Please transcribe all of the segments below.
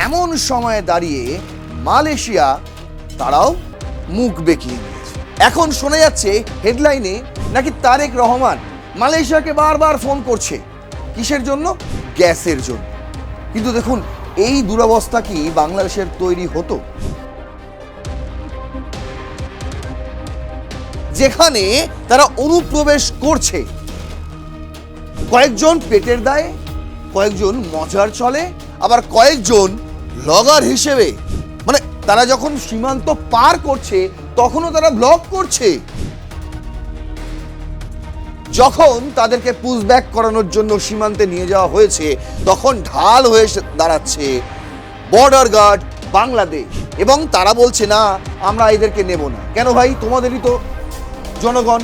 এমন সময়ে দাঁড়িয়ে মালয়েশিয়া তারাও মুখ বেঁকিয়ে নিয়েছে। এখন শোনা যাচ্ছে হেডলাইনে নাকি তারেক রহমান মালয়েশিয়াকে বারবার ফোন করছে। কিসের জন্য? গ্যাসের জন্য। কিন্তু দেখুন, এই দুরবস্থা কি বাংলাদেশের তৈরি হতো? যেখানে তারা অনুপ্রবেশ করছে, কয়েকজন পেটের দায়ে, কয়েকজন মজার চলে, আবার কয়েকজন ব্লগার হিসেবে, মানে তারা যখন সীমান্ত পার করছে তখনও তারা ব্লগ করছে। যখন তাদেরকে পুশব্যাক করানোর জন্য সীমান্তে নিয়ে যাওয়া হয়েছে তখন ঢাল হয়ে দাঁড়াচ্ছে বর্ডার গার্ড বাংলাদেশ, এবং তারা বলছে না আমরা এদেরকে নেব না। কেন ভাই? তোমাদেরই তো জনগণ।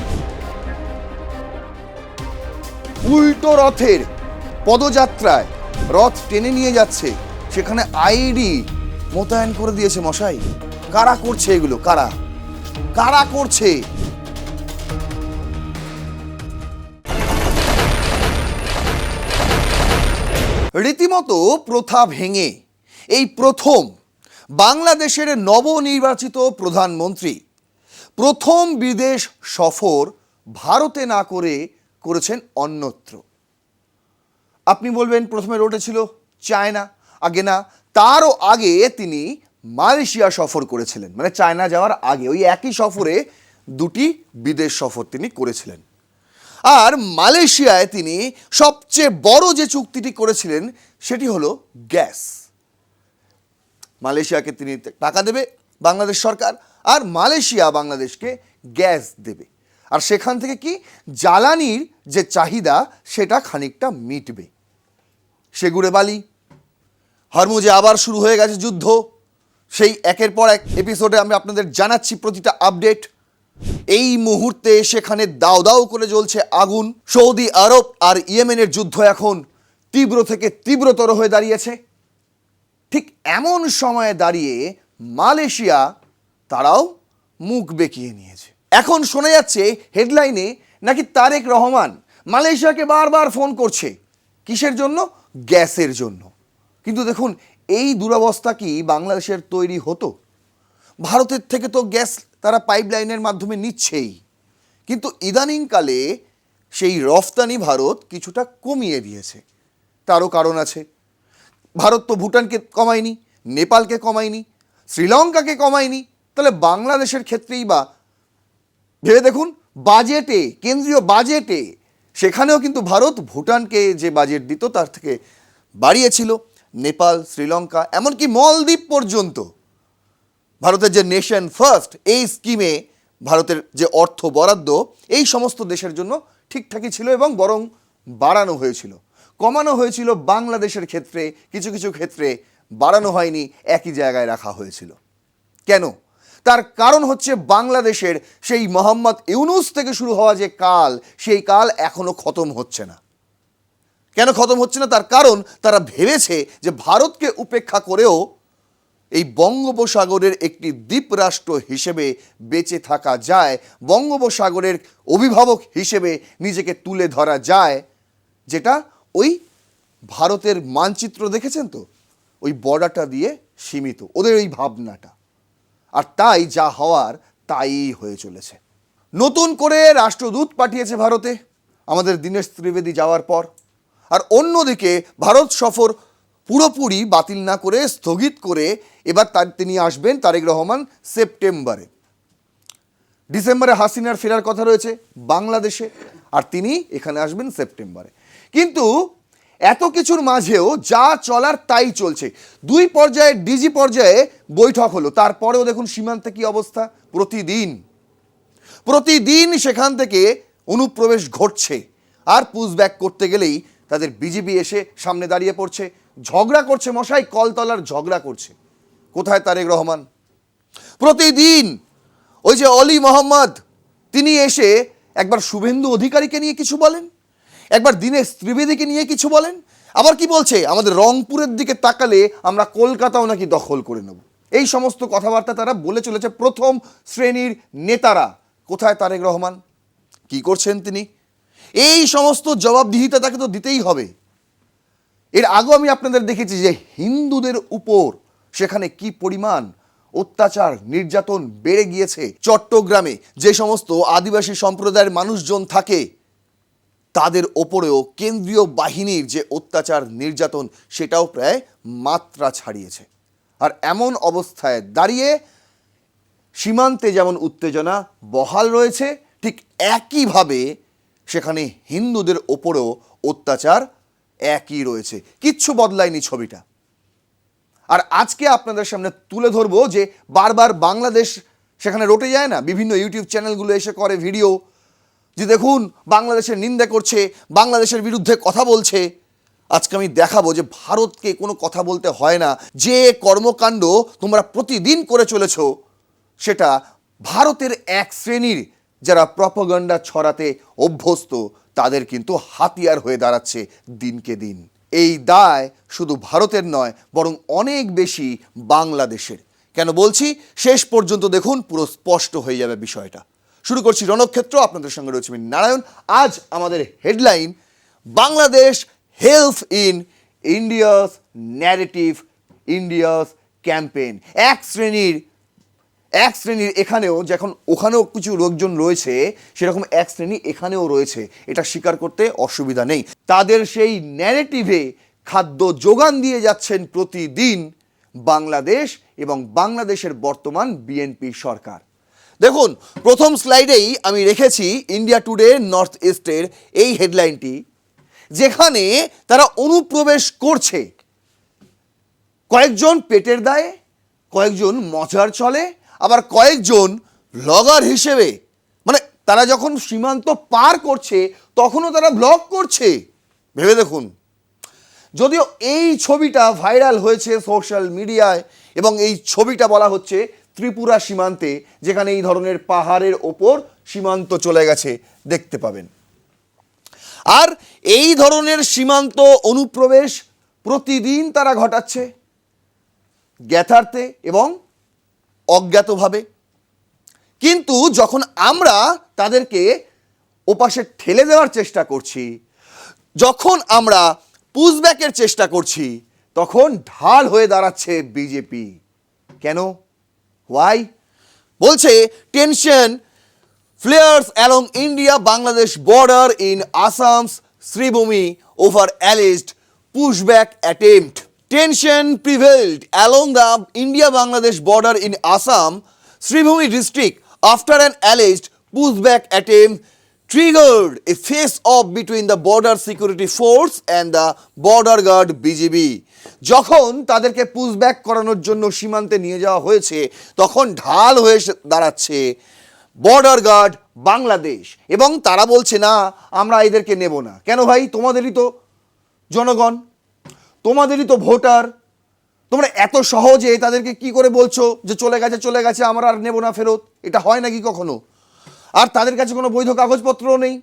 উল্টো রথের পদযাত্রায় রথ টেনে নিয়ে যাচ্ছে, সেখানে আইডি মোতায়েন করে দিয়েছে মশাই। কারা করছে এগুলো? কারা কারা করছে? রীতিমতো প্রথা ভেঙে এই প্রথম বাংলাদেশের নবনির্বাচিত প্রধানমন্ত্রী প্রথম বিদেশ সফর ভারতে না করে করেছেন অন্যত্র। আপনি বলবেন প্রথমে রোডে ছিল চায়না, আগে না, তারও আগে তিনি মালয়েশিয়া সফর করেছিলেন। মানে চায়না যাওয়ার আগে ওই একই সফরে দুটি বিদেশ সফর তিনি করেছিলেন। আর মালয়েশিয়ায় তিনি সবচেয়ে বড় যে চুক্তিটি করেছিলেন সেটি হলো গ্যাস। মালয়েশিয়াকে তিনি টাকা দেবে বাংলাদেশ সরকার, আর মালয়েশিয়া বাংলাদেশকে গ্যাস দেবে। আর সেখান থেকে কি জ্বালানির যে চাহিদা সেটা খানিকটা মিটবে। সেগুড়ে বালি, হরমুজে আবার শুরু হয়ে গেছে যুদ্ধ। সেই একের পর এক এপিসোডে আমি আপনাদের জানাচ্ছি প্রতিটা আপডেট। এই মুহূর্তে সেখানে দাও দাও করে জ্বলছে আগুন। সৌদি আরব আর ইয়েমেনের যুদ্ধ এখন তীব্র থেকে তীব্রতর হয়ে দাঁড়িয়েছে। ঠিক এমন সময়ে দাঁড়িয়ে মালয়েশিয়া তারাও মুখ বেঁকিয়ে নিয়েছে। এখন শোনা যাচ্ছে হেডলাইনে নাকি তারেক রহমান মালয়েশিয়াকে বারবার ফোন করছে। কিসের জন্য? গ্যাসের জন্য। কিন্তু দেখুন, এই দুরবস্থা কি বাংলাদেশের তৈরি হতো? ভারতের থেকে তো গ্যাস তারা পাইপলাইনের মাধ্যমে নিচ্ছেই, কিন্তু ইদানিংকালে সেই রফতানি ভারত কিছুটা কমিয়ে দিয়েছে। তারও কারণ আছে। ভারত তো ভুটানকে কমায়নি, নেপালকে কমায়নি, শ্রীলঙ্কাকে কমায়নি, তাহলে বাংলাদেশের ক্ষেত্রেই বা ভেবে দেখুন, বাজেটে, কেন্দ্রীয় বাজেটে সেখানেও কিন্তু ভারত ভুটানকে যে বাজেট দিত তার থেকে বাড়িয়েছিল। নেপাল, শ্রীলঙ্কা, এমনকি মলদ্বীপ পর্যন্ত ভারতের যে নেশন ফার্স্ট এই স্কিমে ভারতের যে অর্থ বরাদ্দ এই সমস্ত দেশের জন্য ঠিকঠাকই ছিল, এবং বরং বাড়ানো হয়েছিল। কমানো হয়েছিল বাংলাদেশের ক্ষেত্রে, কিছু কিছু ক্ষেত্রে বাড়ানো হয়নি, একই জায়গায় রাখা হয়েছিল। কেন? তার কারণ হচ্ছে বাংলাদেশের সেই মোহাম্মদ ইউনূস থেকে শুরু হওয়া যে কাল, সেই কাল এখনো খতম হচ্ছে না। কেন খতম হচ্ছে না? তার কারণ তারা ভেবেছে যে ভারতকে উপেক্ষা করেও এই বঙ্গোপসাগরের একটি দ্বীপরাষ্ট্র হিসেবে বেঁচে থাকা যায়, বঙ্গোপসাগরের অভিভাবক হিসেবে নিজেকে তুলে ধরা যায়, যেটা ওই ভারতের মানচিত্র দেখেছেন তো, ওই বর্ডারটা দিয়ে সীমিত ওদের ওই ভাবনাটা। আর তাই যা হওয়ার তাই হয়ে চলেছে। নতুন করে রাষ্ট্রদূত পাঠিয়েছে ভারতে আমাদের দীনেশ ত্রিবেদী যাওয়ার পর। আর অন্যদিকে ভারত সফর পুরোপুরি বাতিল না করে, স্থগিত করে এবার তিনি আসবেন তারেক রহমান সেপ্টেম্বরে। ডিসেম্বরে হাসিনার ফেরার কথা রয়েছে বাংলাদেশে, আর তিনি এখানে আসবেন সেপ্টেম্বরে। কিন্তু এত কিছুর মাঝেও যা চলার তাই চলছে। দুই পর্যায়ে, ডিজি পর্যায়ে বৈঠক হলো, তারপরেও দেখুন সীমান্তে কি অবস্থা। প্রতিদিন সেখান থেকে অনুপ্রবেশ ঘটছে, আর পুশব্যাক করতে গেলেই তাদের বিজিবি এসে সামনে দাঁড়িয়ে পড়ছে, ঝগড়া করছে মশাই, কলতলার ঝগড়া করছে। কোথায় তারেক রহমান? প্রতিদিন ওই যে অলি মোহাম্মদ, তিনি এসে একবার শুভেন্দু অধিকারীকে নিয়ে কিছু বলেন, একবার দীনেশ ত্রিবেদীকে নিয়ে কিছু বলেন, আবার কি বলছে আমাদের রংপুরের দিকে তাকালে আমরা কলকাতাও নাকি দখল করে নেব। এই সমস্ত কথাবার্তা তারা বলে চলেছে প্রথম শ্রেণীর নেতারা। কোথায় তারেক রহমান? কি করছেন তিনি? এই সমস্ত জবাবদিহিতা তাকে তো দিতেই হবে। এর আগেও আমি আপনাদের দেখেছি যে হিন্দুদের উপর সেখানে কি পরিমাণ অত্যাচার নির্যাতন বেড়ে গিয়েছে। চট্টগ্রামে যে সমস্ত আদিবাসী সম্প্রদায়ের মানুষজন থাকে তাদের ওপরেও কেন্দ্রীয় বাহিনীর যে অত্যাচার নির্যাতন সেটাও প্রায় মাত্রা ছাড়িয়েছে। আর এমন অবস্থায় দাঁড়িয়ে সীমান্তে যেমন উত্তেজনা বহাল রয়েছে, ঠিক একইভাবে সেখানে হিন্দুদের ওপরেও অত্যাচার একই রয়েছে, কিচ্ছু বদলায়নি ছবিটা। আর আজকে আপনাদের সামনে তুলে ধরবো যে বারবার বাংলাদেশ সেখানে রটে যায় না, বিভিন্ন ইউটিউব চ্যানেলগুলো এসে করে ভিডিও যে দেখুন বাংলাদেশের নিন্দা করছে, বাংলাদেশের বিরুদ্ধে কথা বলছে। আজকে আমি দেখাবো যে ভারতকে কোনো কথা বলতে হয় না। যে কর্মকাণ্ড তোমরা প্রতিদিন করে চলেছ সেটা ভারতের এক শ্রেণীর যারা প্রপাগান্ডা ছড়াতে অভ্যস্ত তাদের কিন্তু হাতিয়ার হয়ে দাঁড়াচ্ছে দিনকে দিন। এই দায় শুধু ভারতের নয়, বরং অনেক বেশি বাংলাদেশের। কেন বলছি শেষ পর্যন্ত দেখুন, পুরো স্পষ্ট হয়ে যাবে বিষয়টা। শুরু করছি রণক্ষেত্র, আপনাদের সঙ্গে রয়েছে আমি নারায়ণ। আজ আমাদের headline, Bangladesh help in India's narrative, India's campaign. এক শ্রেণীর এখানেও, যখন ওখানেও কিছু লোকজন রয়েছে সেরকম এক শ্রেণী এখানেও রয়েছে, এটা স্বীকার করতে অসুবিধা নেই। তাদের সেই ন্যারেটিভে খাদ্য যোগান দিয়ে যাচ্ছেন প্রতিদিন বাংলাদেশ এবং বাংলাদেশের বর্তমান বিএনপি সরকার। দেখুন প্রথম স্লাইডেই আমি রেখেছি ইন্ডিয়া টুডে নর্থ ইস্টের এই হেডলাইনটি, যেখানে তারা অনুপ্রবেশ করছে কয়েকজন পেটের দায়ে, কয়েকজন মজার চলে, আবার কয়েকজন ব্লগার হিসেবে। মানে তারা যখন সীমান্ত পার করছে তখনও তারা ব্লগ করছে, ভেবে দেখুন। যদিও এই ছবিটা ভাইরাল হয়েছে সোশ্যাল মিডিয়ায় এবং এই ছবিটা বলা হচ্ছে ত্রিপুরা সীমান্তে, যেখানে এই ধরনের পাহাড়ের ওপর সীমান্ত চলে গেছে, দেখতে পাবেন। আর এই ধরনের সীমান্ত অনুপ্রবেশ প্রতিদিন তারা ঘটাচ্ছে জ্ঞাতার্থে এবং অজ্ঞাতভাবে। কিন্তু যখন আমরা তাদেরকে ওপাশে ঠেলে দেওয়ার চেষ্টা করছি, যখন আমরা পুশব্যাকের চেষ্টা করছি, তখন ঢাল হয়ে দাঁড়াচ্ছে বিজেপি। কেন? ওয়াই? বলছে tension flares along India-Bangladesh border in Assam's Sribhumi over alleged pushback attempt. Tension prevailed along the India-Bangladesh border in Assam, Sribhumi district after an alleged pushback attempt triggered a face-off between the border security force and the border guard BGB. যখন তাদেরকে pushback করানোর জন্য সীমান্তে নিয়ে যাওয়া হয়েছে, তখন ঢাল হয়ে দাঁড়াচ্ছে বর্ডার গার্ড বাংলাদেশ। এবং তারা বলছে না আমরা এদেরকে নেব না। কেন ভাই? তোমাদেরই তো জনগণ, তোমাদেরই তো ভোটার, তোমরা এত সহজে তাদেরকে কি করে বলছো যে চলে গেছে আমরা আর নেব না ফেরত? এটা হয় নাকি কখনো? আর তাদের কাছে কোনো বৈধ কাগজপত্রও নেই,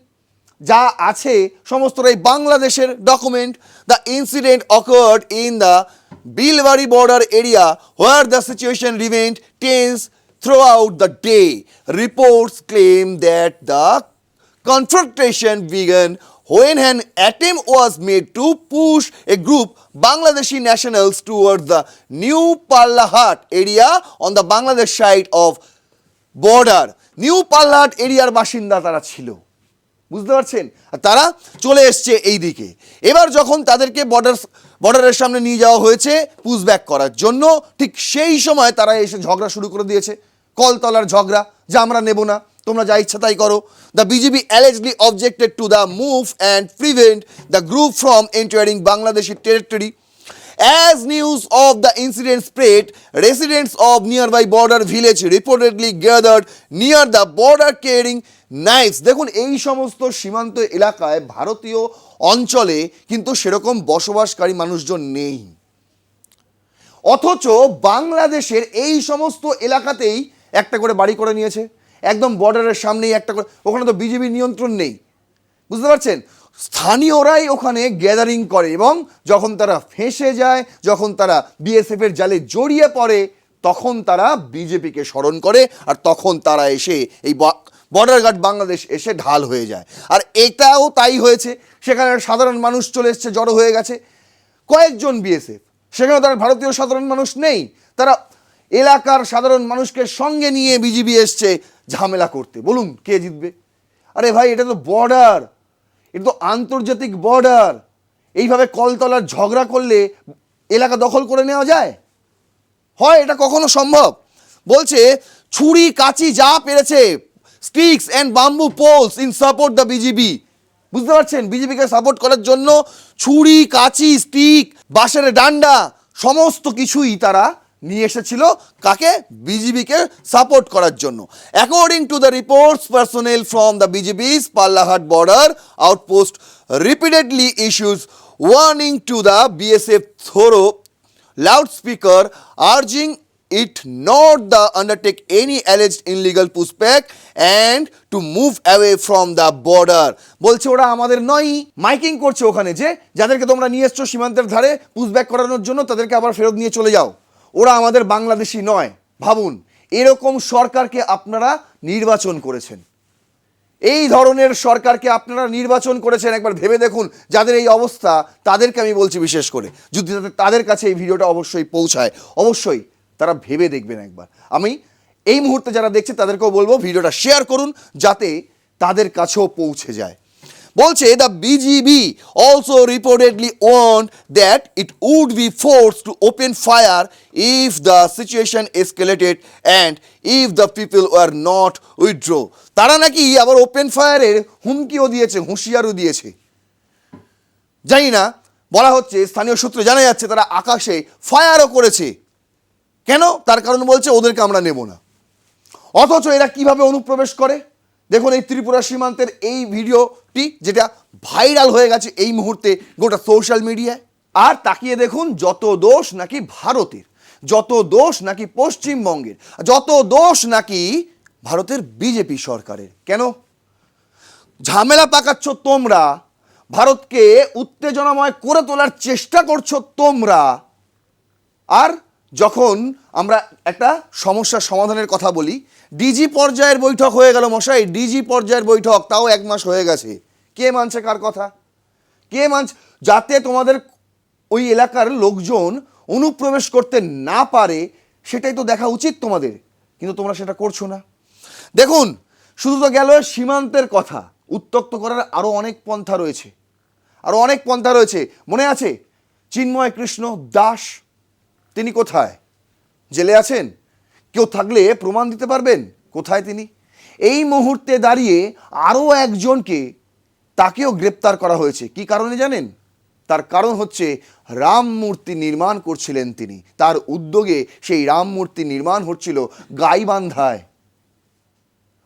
যা আছে সমস্তটাই বাংলাদেশের document. The incident occurred in the Bilbari border area where the situation remained tense throughout the day. Reports claim that the confrontation began when an attempt was made to push a group Bangladeshi nationals towards the New Parlahat area on the Bangladesh side of border. New Parlahat এরিয়ার বাসিন্দা তারা ছিল, বুঝতে পারছেন? আর তারা চলে এসছে এই দিকে। এবার যখন তাদেরকে বর্ডারের সামনে নিয়ে যাওয়া হয়েছে পুশব্যাক করার জন্য, ঠিক সেই সময় তারা এসে ঝগড়া শুরু করে দিয়েছে, কলতলার ঝগড়া, যে আমরা নেব না, তোমরা যা ইচ্ছা তাই করো। The BJP allegedly objected to the move and prevent the group from entering Bangladeshi territory. As news of the incident spread, residents of nearby border village reportedly gathered near the border carrying knives. দেখুন এই সমস্ত সীমান্ত এলাকায়, ভারতীয় অঞ্চলে কিন্তু সেরকম বসবাসকারী মানুষজন নেই, অথচ বাংলাদেশের এই সমস্ত এলাকাতেই একটা করে বাড়ি করে নিয়েছে, একদম বর্ডারের সামনেই একটা করে। ওখানে তো বিজেপির নিয়ন্ত্রণ নেই, বুঝতে পারছেন? স্থানীয়রাই ওখানে গ্যাদারিং করে এবং যখন তারা ফেঁসে যায়, যখন তারা বিএসএফের জালে জড়িয়ে পড়ে, তখন তারা বিজেপিকে স্মরণ করে, আর তখন তারা এসে এই বর্ডার গার্ড বাংলাদেশ এসে ঢাল হয়ে যায়। আর এটাও তাই হয়েছে, সেখানে সাধারণ মানুষ চলে এসছে, জড়ো হয়ে গেছে। কয়েকজন বিএসএফ, সেখানে তার ভারতীয় সাধারণ মানুষ নেই, তারা এলাকার সাধারণ মানুষকে সঙ্গে নিয়ে বিজিবি এসছে ঝামেলা করতে। বলুন কে জিতবে? আরে ভাই, এটা তো বর্ডার, এটা তো আন্তর্জাতিক বর্ডার। এইভাবে কলতলার ঝগড়া করলে এলাকা দখল করে নেওয়া যায়? হয় এটা কখনো সম্ভব? বলছে ছুরি কাঁচি যা পেরেছে, sticks and bamboo poles in support the BGB. বুঝতে পারছেন, বিজেপিকে সাপোর্ট করার জন্য ছুরি কাঁচি স্টিক বাঁশের ডান্ডা সমস্ত কিছুই তারা নিয়ে এসেছিল কাকে? বিজেপিকে সাপোর্ট করার জন্য। According to the reports, personnel from the BJP's Pallahat border outpost repeatedly issues warning to the BSF through loudspeaker urging it not the undertake any alleged illegal pushback and to move away from the border. বলছে ওরা আমাদের নয়, miking করছে ওখানে যে যাদেরকে তোমরা নিয়ে এসছো সীমান্তের ধারে পুশব্যাক করানোর জন্য তাদেরকে আবার ফেরত নিয়ে চলে যাও, ওরা আমাদের বাংলাদেশি নয়। ভাবুন, এরকম সরকারকে আপনারা নির্বাচন করেছেন, এই ধরনের সরকারকে আপনারা নির্বাচন করেছেন। একবার ভেবে দেখুন, যাদের এই অবস্থা তাদেরকে আমি বলছি, বিশেষ করে যদি তাদের কাছে এই ভিডিওটা অবশ্যই পৌঁছায়, অবশ্যই তারা ভেবে দেখবেন একবার। আমি এই মুহূর্তে যারা দেখছে তাদেরকেও বলবো ভিডিওটা শেয়ার করুন যাতে তাদের কাছেও পৌঁছে যায়। বলছে the BGB also reportedly warned that it would be forced to open fire if the situation escalated and if the people were not withdraw. তারা নাকি আবার ওপেন ফায়ারের হুমকিও দিয়েছে, হুঁশিয়ারও দিয়েছে। জানি না, বলা হচ্ছে, স্থানীয় সূত্রে জানা যাচ্ছে তারা আকাশে ফায়ারও করেছে। কেন? তার কারণ বলছে ওদেরকে আমরা নেব না। অথচ এরা কিভাবে অনুপ্রবেশ করে দেখুন। এই ত্রিপুরা সীমান্তের এই ভিডিওটি যেটা ভাইরাল হয়ে গেছে এই মুহূর্তে গোটা সোশ্যাল মিডিয়ায়। আর তাকিয়ে দেখুন, যত দোষ নাকি ভারতের, যত দোষ নাকি পশ্চিমবঙ্গের, যত দোষ নাকি ভারতের বিজেপি সরকারের। কেন? ঝামেলা পাকাচ্ছ তোমরা, ভারতকে উত্তেজনাময় করে তোলার চেষ্টা করছো তোমরা। আর যখন আমরা একটা সমস্যার সমাধানের কথা বলি, ডিজি পর্যায়ের বৈঠক হয়ে গেল মশাই, ডিজি পর্যায়ের বৈঠক, তাও 1 মাস হয়ে গেছে। কে মানছে কার কথা? কে মানছে? যাতে তোমাদের ওই এলাকার লোকজন অনুপ্রবেশ করতে না পারে সেটাই তো দেখা উচিত তোমাদের, কিন্তু তোমরা সেটা করছো না। দেখুন, শুধু তো গেল সীমান্তের কথা, উত্তপ্ত করার আরও অনেক পন্থা রয়েছে, আরও অনেক পন্থা রয়েছে। মনে আছে চিন্ময় কৃষ্ণ দাস, তিনি কোথায়? জেলে আছেন? কেউ থাকলে প্রমাণ দিতে পারবেন কোথায় তিনি? এই মুহূর্তে দাঁড়িয়ে আরও একজনকে, তাকেও গ্রেপ্তার করা হয়েছে। কি কারণে জানেন? তার কারণ হচ্ছে রাম মূর্তি নির্মাণ করছিলেন তিনি, তার উদ্যোগে সেই রাম মূর্তি নির্মাণ হচ্ছিল গাইবান্ধায়।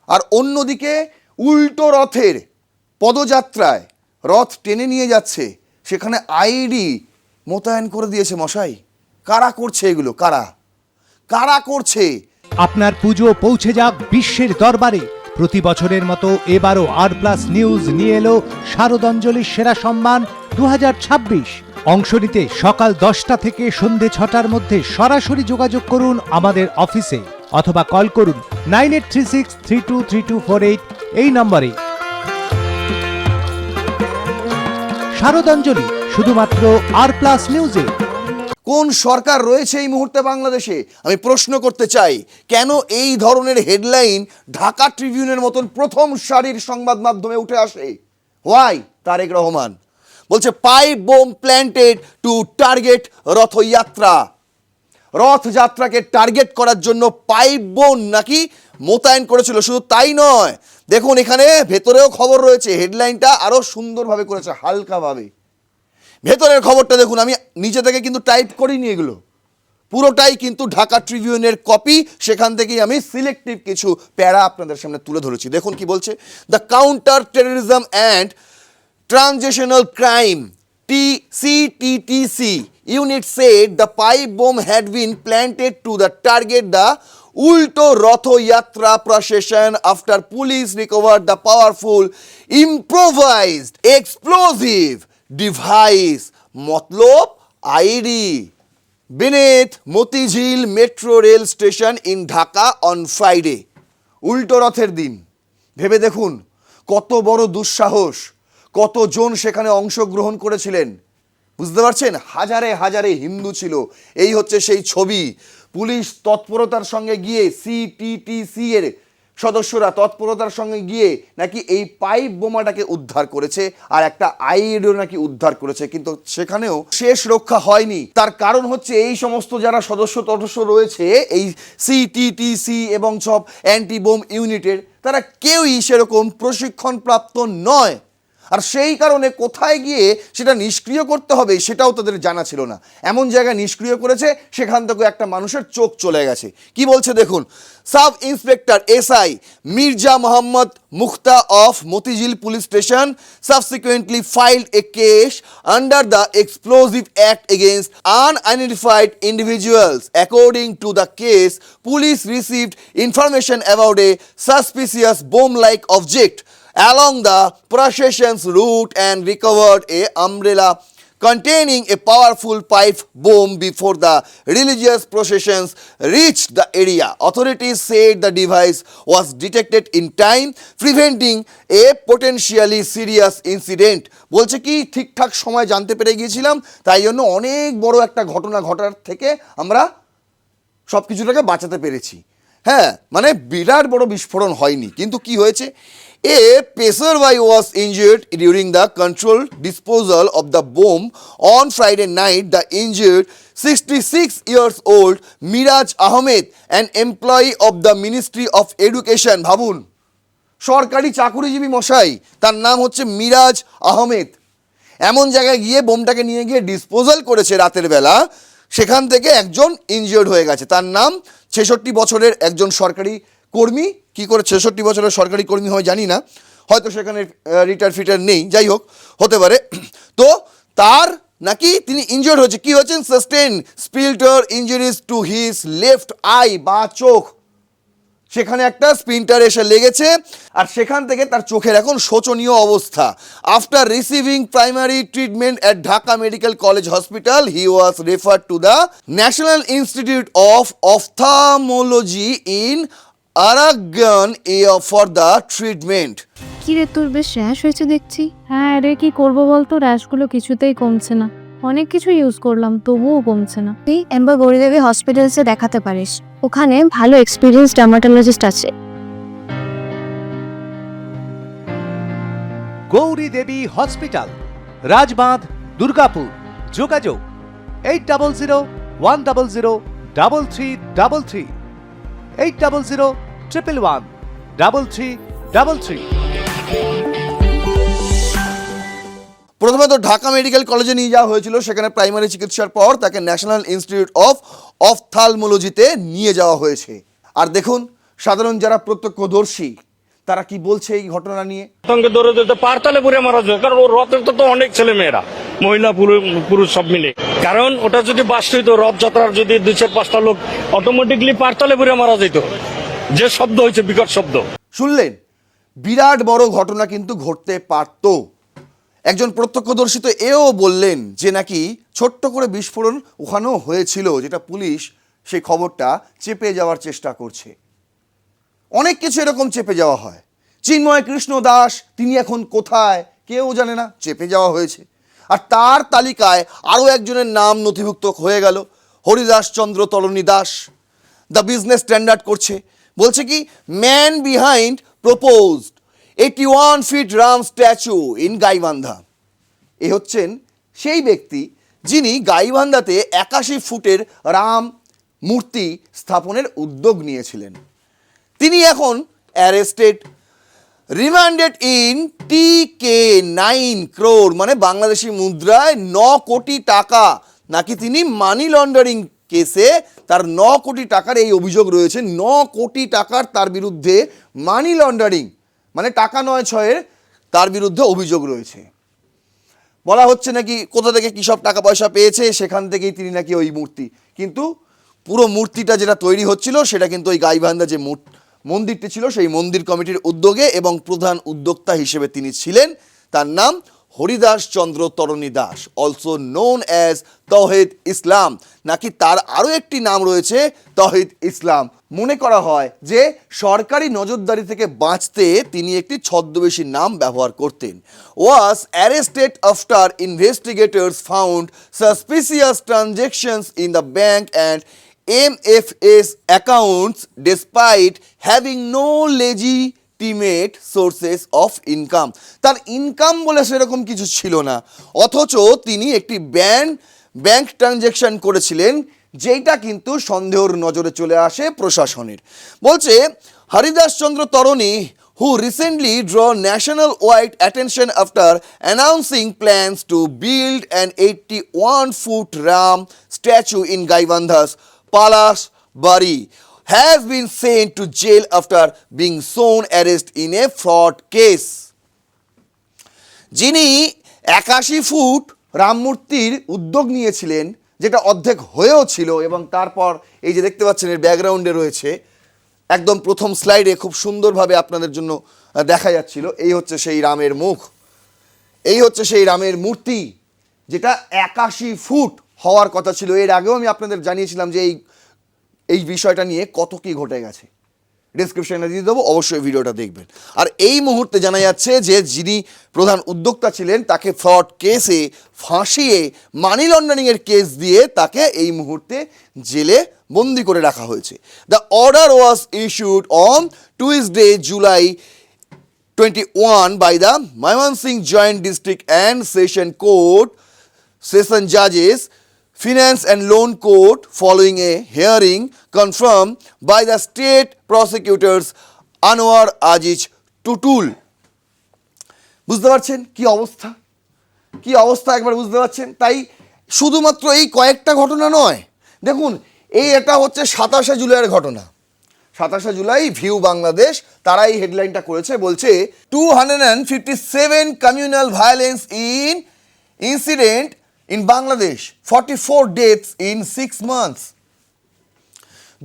আর অন্যদিকে উল্টো রথের পদযাত্রায় রথ টেনে নিয়ে যাচ্ছে, সেখানে আইডি মোতায়েন করে দিয়েছে মশাই। কারা করছে এগুলো? কারা কারা করছে? আপনার পুজো পৌঁছে যাক বিশ্বের দরবারে। প্রতি বছরের মতো এবারও আর+ নিউজ নিয়ে এলো শারদাঞ্জলির সেরা সম্মান 2026। অংশ নিতে সকাল 10টা থেকে সন্ধে 6টার মধ্যে সরাসরি যোগাযোগ করুন আমাদের অফিসে অথবা কল করুন 9836323248 এই নম্বরে। শারদাঞ্জলি শুধুমাত্র আর+ নিউজে। কোন সরকার রয়েছে এই মুহূর্তে বাংলাদেশে? আমি প্রশ্ন করতে চাই, কেন এই ধরনের হেডলাইন ঢাকা ট্রিবিউনের মতন প্রথম সারির সংবাদ মাধ্যমে উঠে আসে? হোয়াই? তারেক রহমান বলছে pipe bomb planted to target Rathyatra. রথযাত্রাকে টার্গেট করার জন্য পাইপ বোম নাকি মোতায়েন করেছিল। শুধু তাই নয়, দেখুন এখানে ভেতরেও খবর রয়েছে, হেডলাইনটা আরও সুন্দরভাবে করেছে, হালকাভাবে। ভেতরের খবরটা দেখুন, আমি নিচে থেকে কিন্তু টাইপ করিনি, এগুলো পুরোটাই কিন্তু ঢাকা ট্রিবিউনের কপি, সেখান থেকেই আমি সিলেক্টিভ কিছু প্যারা আপনাদের সামনে তুলে ধরেছি। দেখুন কি বলছে, the counter terrorism and transitional crime CTTC unit said the pipe bomb had been planted to the target the Ulto Ratho Yatra procession after police recovered the powerful improvised explosive device Matlab ID beneath Motijhil Metro Rail Station in Dhaka on Friday। উল্টো রথের দিন। ভেবে দেখুন কত বড় দুঃসাহস, কতজন সেখানে অংশগ্রহণ করেছিলেন। বুঝতে পারছেন, হাজারে হাজারে হিন্দু ছিল। এই হচ্ছে সেই ছবি। পুলিশ তৎপরতার সঙ্গে গিয়ে সিটিটিসি এর সদস্যরা তৎপরতার সঙ্গে গিয়ে নাকি এই পাইপ বোমাটাকে উদ্ধার করেছে আর একটা আইডিও নাকি উদ্ধার করেছে, কিন্তু সেখানেও শেষ রক্ষা হয়নি। তার কারণ হচ্ছে এই সমস্ত যারা সদস্য রয়েছে এই সিটিটিসি এবং সব অ্যান্টি বোম ইউনিটের, তারা কেউই সেরকম প্রশিক্ষণপ্রাপ্ত নয়। আর সেই কারণে কোথায় গিয়ে সেটা নিষ্ক্রিয় করতে হবে সেটাও তাদের জানা ছিল না। এমন জায়গায় নিষ্ক্রিয় করেছে সেখান থেকে একটা মানুষের চোখ চলে গেছে। কি বলছে দেখুন। Sub inspector SI Mirza Mohammad Mukhta of Motijheel police station subsequently filed a case under the Explosive Act against unidentified individuals. According to the case, police received information about a suspicious bomb-like object along the procession's route and recovered a umbrella containing a powerful pipe bomb before the religious processions reached the area. Authorities said the device was detected in time, preventing a potentially serious incident. বলছে কি ঠিকঠাক সময় জানতে পেরে গিয়েছিলাম, তাই জন্য অনেক বড় একটা ঘটনা ঘটার থেকে আমরা সব কিছুটাকে বাঁচাতে পেরেছি। হ্যাঁ, মানে বিরাট বড় বিস্ফোরণ হয়নি, কিন্তু কি হয়েছে, a passerby was injured during the controlled disposal of the bomb on Friday night. The injured 66 years old Miraj Ahmed, an employee of the Ministry of Education, ভাবুন সরকারি চাকুরিজীবী মশাই, তার নাম হচ্ছে মিরাজ আহমেদ, এমন জায়গায় গিয়ে বোমটাকে নিয়ে গিয়ে ডিসপোজাল করেছে রাতের বেলা, সেখান থেকে একজন ইনজিওর্ড হয়ে গেছে। তার নাম 66 বছরের একজন সরকারি কর্মী। কি করে 66 বছরের সরকারি কর্মী হয় জানি না, হয়তো সেখানে রিটায়ার ফিটার নেই, যাই হোক হতে পারে। তো তার নাকি তিনি ইনজিওর্ড হয়েছে। কি হয়েছেন, sustain splinter injuries to his left eye, বা চোখ, সেখানে একটা স্পিন্টার এসে লেগেছে আর সেখান থেকে তার চোখের এখন শোচনীয় অবস্থা। After receiving primary treatment at Dhaka medical college hospital he was referred to the national institute of ophthalmology in Agargaon for the treatment. কি রে, তোর বেশ র্যাশ হয়েছে দেখছি। হ্যাঁ রে, কি করবো বলতো, র্যাশগুলো কিছুতেই কমছে না। অনেক কিছু ইউজ করলাম তবুও কমছে না। তুই এম্বার গৌরীদেবী হসপিটালসে দেখাতে পারিস, ওখানে ভালো এক্সপিরিয়েন্স ডার্মাটোলজিস্ট আছে। গৌরী দেবী হসপিটাল, রাজবাঁধ, দুর্গাপুর। যোগাযোগ 8001003333, 8001113333। প্রথমে তো ঢাকা মেডিকেল কলেজে নিয়ে যাওয়া হয়েছিল, সেখানে প্রাইমারি চিকিৎসার পর তাকে ন্যাশনাল ইনস্টিটিউট অফ অপথ্যালমোলজিতে নিয়ে যাওয়া হয়েছে। আর দেখুন সাধারণ যারা প্রত্যক্ষদর্শী তারা কি বলছে এই ঘটনা নিয়ে। সঙ্গে দৌড়ে দৌড়ে পারতালে পুরে মারা যায়, কারণ ওর রথের তো অনেক ছেলে মেয়েরা, মহিলা পুরুষ সব মিলে। কারণ ওটা যদি বাস্ট হইতো, রথযাত্রার যদি 2-4-5টা লোক অটোমেটিকলি পারতালে পুরে মারা যেত। যে শব্দ হয়েছে, বিকট শব্দ শুনলেন, বিরাট বড় ঘটনা কিন্তু ঘটতে পারত। একজন প্রত্যক্ষদর্শী তো এও বললেন যে নাকি ছোট্ট করে বিস্ফোরণ ওখানেও হয়েছিল, যেটা পুলিশ সেই খবরটা চেপে যাওয়ার চেষ্টা করছে। অনেক কিছু এরকম চেপে যাওয়া হয়। চিন্ময় কৃষ্ণ দাস তিনি এখন কোথায় কেউ জানে না, চেপে যাওয়া হয়েছে। আর তার তালিকায় আরও একজনের নাম নথিভুক্ত হয়ে গেল, Haridas Chandra Tarani Das. The business standard করছে, বলছে কি man behind proposed 81 feet Ram statue in Gaibandha. এ হচ্ছেন সেই ব্যক্তি যিনি গাইবান্ধাতে 81 ফুটের রাম মূর্তি স্থাপনের উদ্যোগ নিয়েছিলেন। তিনি এখন অ্যারেস্টেড, রিমান্ডেড ইন TK9 crore, মানে বাংলাদেশি মুদ্রায় 9 কোটি টাকা নাকি তিনি মানি লন্ডারিং কেসে তার 9 কোটি টাকার এই অভিযোগ রয়েছে। 9 কোটি টাকার তার বিরুদ্ধে মানি লন্ডারিং মানে টাকা 9-6 তার বিরুদ্ধে অভিযোগ রয়েছে। বলা হচ্ছে নাকি কোথা থেকে কী সব টাকা পয়সা পেয়েছে, সেখান থেকেই তিনি নাকি ওই মূর্তি, কিন্তু পুরো মূর্তিটা যেটা তৈরি হচ্ছিল সেটা কিন্তু ওই গাইবান্ধা যে মন্দিরটি ছিল সেই মন্দির কমিটির উদ্যোগে, এবং প্রধান উদ্যোক্তা হিসেবে তিনি ছিলেন। তার নাম Haridas Chandra Tarani Das, also known as তৌহিদ ইসলাম। নাকি তার আরও একটি নাম রয়েছে তৌহিদ ইসলাম। মনে করা হয় যে সরকারি নজরদারি থেকে বাঁচতে তিনি একটি ছদ্মবেশী নাম ব্যবহার করতেন। Was arrested after investigators found suspicious transactions in the bank and MFS accounts despite having no legitimate sources of income। তার ইনকাম বলে সেরকম কিছু ছিল না, অথচ তিনি একটি ব্যাংক ট্রানজ্যাকশন করেছিলেন যেটা কিন্তু সন্দেহর নজরে চলে আসে প্রশাসনের। বলছে Haridas Chandra তরণী who recently draw national-wide attention after announcing plans to build an 81-foot Ram statue in Gaibandha's Palace Bari, has been sent to jail after being shown arrest in a fraud case। যিনি 81 foot রামমূর্তির উদ্যোগ নিয়েছিলেন, যেটা অর্ধেক হয়েও ছিল, এবং তারপর এই যে দেখতে পাচ্ছেন এর ব্যাকগ্রাউন্ডে রয়েছে, একদম প্রথম স্লাইডে খুব সুন্দরভাবে আপনাদের জন্য দেখা যাচ্ছিল, এই হচ্ছে সেই রামের মুখ, এই হচ্ছে সেই রামের মূর্তি যেটা 81 ফুট হওয়ার কথা ছিল। এর আগেও আমি আপনাদের জানিয়েছিলাম যে এই বিষয়টা নিয়ে কত কি ঘটে গেছে, ডিসক্রিপশনে দিয়ে দেবো, অবশ্যই ভিডিওটা দেখবেন। আর এই মুহূর্তে জানা যাচ্ছে যে যিনি প্রধান উদ্যোক্তা ছিলেন তাকে ফ্রড কেসে ফাঁসিয়ে মানি লন্ডারিংয়ের কেস দিয়ে তাকে এই মুহূর্তে জেলে বন্দি করে রাখা হয়েছে। The order was issued on Tuesday, July 21 by the Mymensingh Joint District and Session Court Session Judges Finance and Loan Court following a hearing confirmed by the state prosecutors Anwar Aziz Tutul। বুঝতে পারছেন কি অবস্থা, কি অবস্থা একবার বুঝতে পারছেন। তাই শুধুমাত্র এই কয়েকটা ঘটনা নয়, দেখুন এটা হচ্ছে 27শে জুলাইয়ের ঘটনা। 27শে জুলাই ভিউ বাংলাদেশ তারা এই হেডলাইনটা করেছে, বলছে 257 communal violence incident in Bangladesh, 44 deaths in 6 months।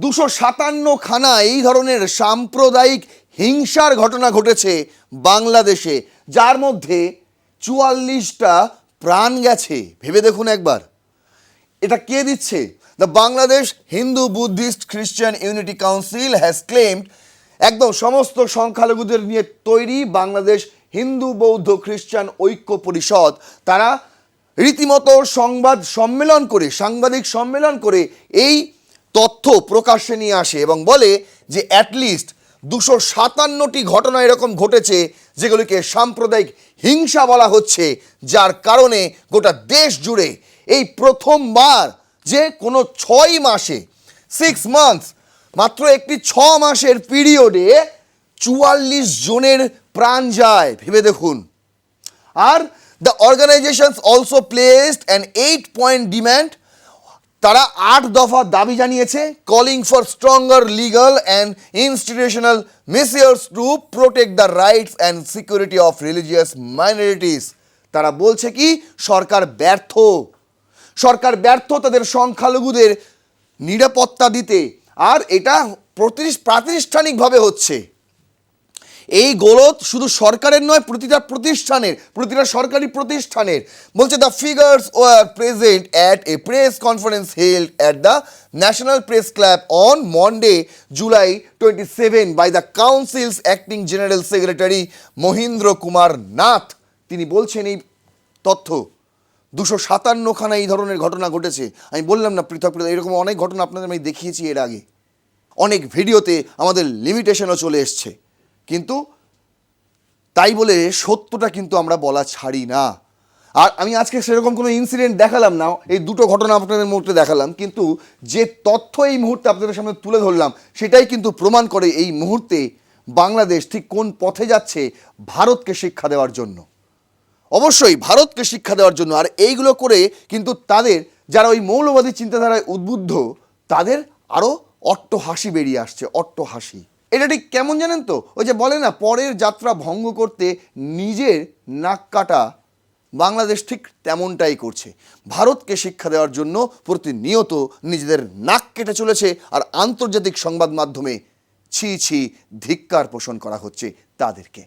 257 খানা এই ধরনের সাম্প্রদায়িক হিংসার ঘটনা ঘটেছে বাংলাদেশে, যার মধ্যে 44টা প্রাণ গেছে। ভেবে দেখুন একবার, এটা কে দিচ্ছে? দ্য বাংলাদেশ হিন্দু বুদ্ধিস্ট খ্রিস্টান ইউনিটি কাউন্সিল হ্যাজ ক্লেমড, একদম সমস্ত সংখ্যালঘুদের নিয়ে তৈরি বাংলাদেশ হিন্দু বৌদ্ধ খ্রিস্টান ঐক্য পরিষদ, তারা রীতিমতো সাংবাদিক সম্মেলন করে এই তথ্য প্রকাশ্যে নিয়ে আসে এবং বলে যে অ্যাটলিস্ট 257টি ঘটনা এরকম ঘটেছে যেগুলিকে সাম্প্রদায়িক হিংসা বলা হচ্ছে, যার কারণে গোটা দেশ জুড়ে এই প্রথমবার যে কোনো 6 মাসে 6 months, মাত্র একটি 6 মাসের পিরিয়ডে 44 জনের প্রাণ যায়। ভেবে দেখুন। আর the organisations also placed an 8-point demand, তারা 8 দফা দাবি জানিয়েছে, calling for stronger legal and institutional measures to protect the rights and security of religious minorities. তারা বলছে কি সরকার ব্যর্থ তাদের সংখ্যালঘুদের নিরাপত্তা দিতে, আর এটা প্রাতিষ্ঠানিকভাবে হচ্ছে। এই গোলক শুধু সরকারের নয়, প্রতিটা সরকারি প্রতিষ্ঠানের। বলছে the figures were present at a press conference held at the National Press Club on Monday July 27 by the council's acting general secretary Mahendra Kumar Nath. তিনি বলছেন এই তথ্য 257 খানা এই ধরনের ঘটনা ঘটেছে। আমি বললাম না পৃথক এরকম অনেক ঘটনা আপনাদের আমি দেখিয়েছি এর আগে, অনেক ভিডিওতে আমাদের লিমিটেশনও চলে এসছে, কিন্তু তাই বলে সত্যটা কিন্তু আমরা বলা ছাড়ি না। আর আমি আজকে সেরকম কোনো ইনসিডেন্ট দেখালাম না, এই দুটো ঘটনা আপনাদের মুহূর্তে দেখালাম, কিন্তু যে তথ্য এই মুহূর্তে আপনাদের সামনে তুলে ধরলাম সেটাই কিন্তু প্রমাণ করে এই মুহূর্তে বাংলাদেশ ঠিক কোন পথে যাচ্ছে ভারতকে শিক্ষা দেওয়ার জন্য, অবশ্যই ভারতকে শিক্ষা দেওয়ার জন্য। আর এইগুলো করে কিন্তু তাদের যারা ওই মৌলবাদী চিন্তাধারায় উদ্বুদ্ধ তাদের আরও অট্টহাসি বেরিয়ে আসছে, অট্টহাসি। এটা ঠিক কেমন জানেন তো, ওই যে বলে না পরের যাত্রা ভঙ্গ করতে নিজের নাক কাটা, বাংলাদেশ ঠিক তেমনটাই করছে। ভারতকে শিক্ষা দেওয়ার জন্য প্রতিনিয়ত নিজেদের নাক কেটে চলেছে, আর আন্তর্জাতিক সংবাদ মাধ্যমে ছি ধিক্কার পোষণ করা হচ্ছে তাদেরকে।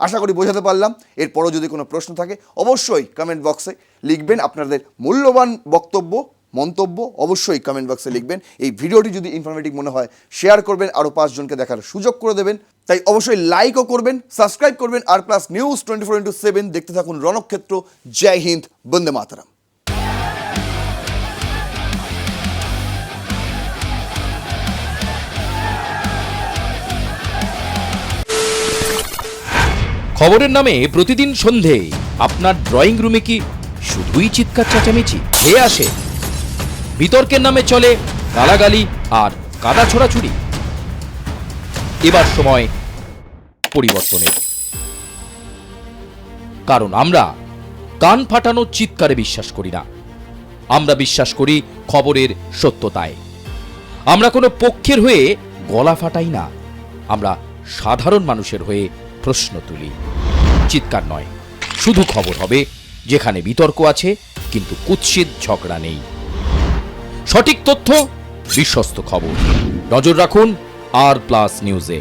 আশা করি বোঝাতে পারলাম। এরপরও যদি কোনো প্রশ্ন থাকে অবশ্যই কমেন্ট বক্সে লিখবেন আপনাদের মূল্যবান বক্তব্য, মন্তব্য অবশ্যই কমেন্ট বক্সে লিখবেন। এই ভিডিওটি যদি ইনফরমেটিভ মনে হয় শেয়ার করবেন, আরও 5 জনকে দেখার সুযোগ করে দেবেন। তাই অবশ্যই লাইকও করবেন, সাবস্ক্রাইব করবেন। আর প্লাস নিউজ 24/7 দেখতে থাকুন রণক্ষেত্র। জয় হিন্দ, বন্দে মাতরম। খবরের নামে প্রতিদিন সন্ধে আপনার ড্রয়িং রুমে কি শুধুই চিৎকার চেঁচামেচি খেয়ে আসে? বিতর্কের নামে চলে গালাগালি আর কাদা ছোড়াছুড়ি। এবার সময় পরিবর্তনের, কারণ আমরা কান ফাটানো চিৎকারে বিশ্বাস করি না। আমরা বিশ্বাস করি খবরের সত্যতায়। আমরা কোনো পক্ষের হয়ে গলা ফাটাই না, আমরা সাধারণ মানুষের হয়ে প্রশ্ন তুলি। চিৎকার নয়, শুধু খবর হবে যেখানে বিতর্ক আছে কিন্তু কুৎসিত ঝগড়া নেই। সঠিক তথ্য, বিশ্বস্ত খবর। নজর রাখুন আর প্লাস নিউজে।